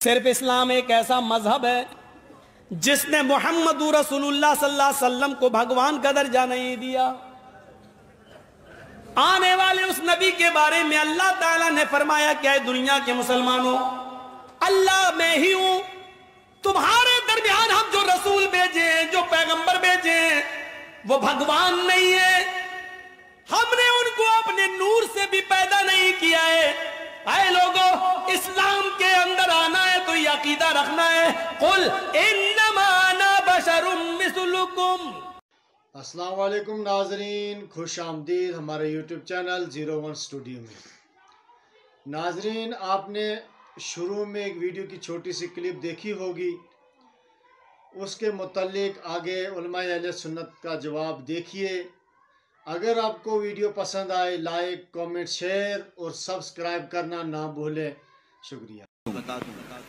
صرف اسلام ایک ایسا مذہب ہے جس نے محمد رسول اللہ صلی اللہ علیہ وسلم کو بھگوان کا درجہ نہیں دیا۔ آنے والے اس نبی کے بارے میں اللہ تعالیٰ نے فرمایا کہ اے دنیا کے مسلمانوں، اللہ میں ہی ہوں، تمہارے درمیان ہم جو رسول بھیجے ہیں، جو پیغمبر بھیجے ہیں، وہ بھگوان نہیں ہے، ہم نے ان کو اپنے نور سے بھی پیدا نہیں کیا ہے۔ اے لوگوں، اسلام کے اندر آنا ہے تو یہ عقیدہ رکھنا ہے، قل انما انا بشر مثلکم۔ السلام علیکم ناظرین، خوش آمدید ہمارے یوٹیوب چینل 01 اسٹوڈیو میں۔ ناظرین، آپ نے شروع میں ایک ویڈیو کی چھوٹی سی کلپ دیکھی ہوگی، اس کے متعلق آگے علماء اہل سنت کا جواب دیکھیے۔ اگر آپ کو ویڈیو پسند آئے، لائک، کامنٹ، شیئر اور سبسکرائب کرنا نہ بھولیں۔ شکریہ۔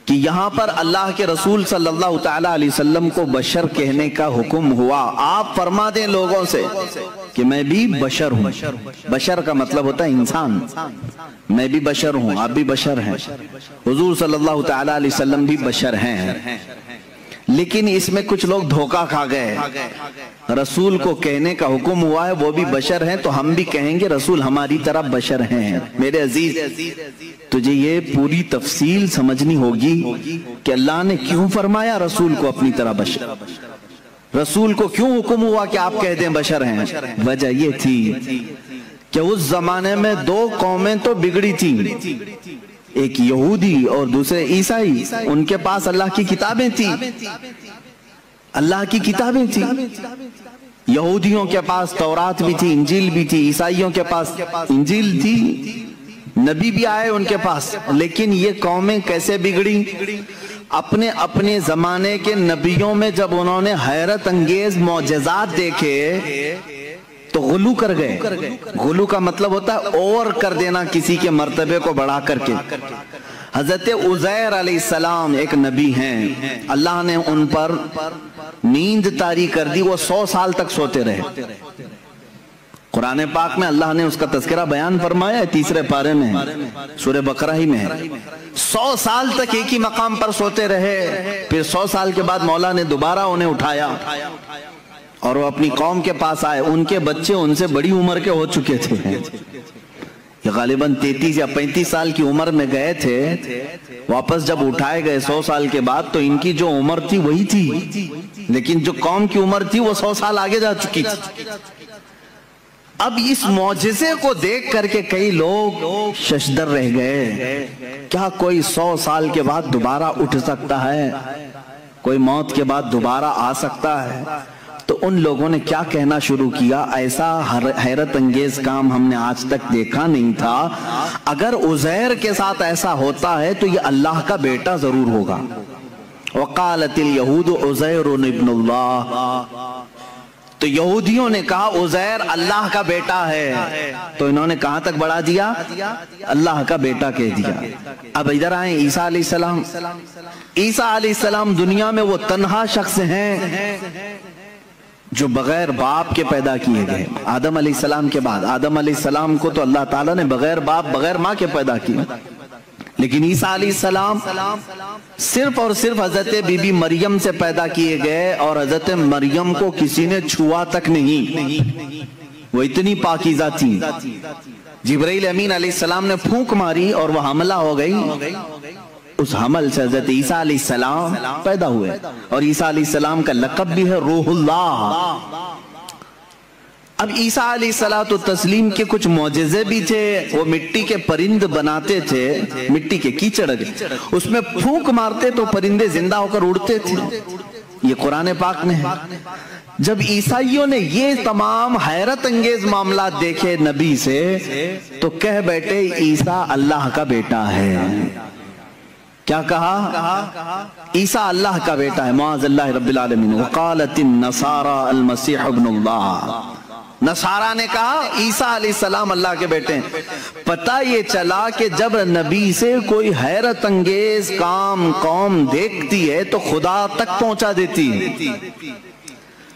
کہ یہاں پر اللہ کے رسول صلی اللہ تعالیٰ علیہ وسلم کو بشر کہنے کا حکم ہوا۔ آپ فرما دیں لوگوں سے کہ میں بھی بشر ہوں۔ بشر کا مطلب ہوتا ہے انسان، میں بھی بشر ہوں، آپ بھی بشر ہیں، حضور صلی اللہ تعالیٰ علیہ وسلم بھی بشر ہیں۔ لیکن اس میں کچھ لوگ دھوکہ کھا گئے، رسول کو کہنے کا حکم ہوا ہے وہ بھی بشر ہیں تو ہم بھی کہیں گے رسول ہماری طرح بشر ہیں۔ میرے عزیز، تجھے یہ پوری تفصیل سمجھنی ہوگی کہ اللہ نے کیوں فرمایا رسول کو اپنی طرح بشر، رسول کو کیوں حکم ہوا کہ آپ کہہ دیں بشر ہیں۔ وجہ یہ تھی کہ اس زمانے میں دو قومیں تو بگڑی تھیں، ایک یہودی اور دوسرے عیسائی۔ ان کے پاس اللہ کی کتابیں تھیں، اللہ کی کتابیں تھیں۔ یہودیوں کے پاس تورات بھی تھی، انجیل بھی تھی، عیسائیوں کے پاس انجیل تھی، نبی بھی آئے ان کے پاس۔ لیکن یہ قومیں کیسے بگڑی؟ اپنے اپنے زمانے کے نبیوں میں جب انہوں نے حیرت انگیز معجزات دیکھے تو غلو کر گئے۔ غلو کا مطلب ہوتا ہے اور کر دینا، کسی کے مرتبے کو بڑھا کر کے۔ حضرت عزیر علیہ السلام ایک نبی ہیں، اللہ نے ان پر نیند طاری کر دی، وہ 100 سال تک سوتے رہے۔ قرآن پاک میں اللہ نے اس کا تذکرہ بیان فرمایا ہے، 3 پارے میں، سورہ بقرہ ہی میں ہے۔ 100 سال تک ایک ہی مقام پر سوتے رہے، پھر 100 سال کے بعد مولا نے دوبارہ انہیں اٹھایا اور وہ اپنی قوم کے پاس آئے۔ ان کے بچے ان سے بڑی عمر کے ہو چکے تھے، یہ غالباً 33 یا 35 سال کی عمر میں گئے تھے۔ واپس جب اٹھائے گئے 100 سال کے بعد تو ان کی جو عمر تھی وہی تھی، لیکن جو قوم کی عمر تھی وہ 100 سال آگے جا چکی تھی۔ اب اس معجزے کو دیکھ کر کے کئی لوگ ششدر رہ گئے، کیا کوئی 100 سال کے بعد دوبارہ اٹھ سکتا ہے؟ کوئی موت کے بعد دوبارہ آ سکتا ہے؟ تو ان لوگوں نے کیا کہنا شروع کیا، ایسا حیرت انگیز کام ہم نے آج تک دیکھا نہیں تھا، اگر عزیر کے ساتھ ایسا ہوتا ہے تو یہ اللہ کا بیٹا ضرور ہوگا۔ وقالت الیہود عزیر ابن اللہ، تو یہودیوں نے کہا عزیر اللہ کا بیٹا ہے، تو انہوں نے کہاں تک بڑھا دیا، اللہ کا بیٹا کہہ دیا۔ اب ادھر آئیں عیسیٰ علیہ السلام۔ عیسیٰ علیہ السلام دنیا میں وہ تنہا شخص ہیں جو بغیر باپ کے پیدا کیے گئے۔ آدم علیہ السلام کے بعد، آدم علیہ السلام کو تو اللہ تعالیٰ نے بغیر باپ بغیر ماں کے پیدا کیا، لیکن عیسیٰ علیہ السلام صرف اور صرف حضرت بی بی مریم سے پیدا کیے گئے، اور حضرت مریم کو کسی نے چھوا تک نہیں، وہ اتنی پاکیزہ تھی۔ جبرائیل امین علیہ السلام نے پھونک ماری اور وہ حملہ ہو گئی، اس حمل سے حضرت عیسیٰ علیہ السلام پیدا ہوئے، اور عیسیٰ علیہ السلام کا لقب بھی ہے روح اللہ۔ اب عیسیٰ علیہ السلام کے کچھ معجزے بھی تھے، وہ مٹی کے پرند بناتے تھے، مٹی کے کیچڑ، اس میں پھونک مارتے تو پرندے زندہ ہو کر اڑتے تھے، یہ قرآن پاک میں ہے۔ جب عیسائیوں نے یہ تمام حیرت انگیز معاملات دیکھے نبی سے تو کہہ بیٹھے عیسیٰ اللہ کا بیٹا ہے۔ کیا کہا؟ عیسیٰ اللہ کا بیٹا ہے، معاذ اللہ رب العالمین۔ وقالت النصارى المسیح ابن اللہ، نصارہ نے کہا عیسیٰ علیہ السلام اللہ کے بیٹے ہیں۔ پتہ یہ چلا کہ جب نبی سے کوئی حیرت انگیز کام قوم دیکھتی ہے تو خدا تک پہنچا دیتی ہے۔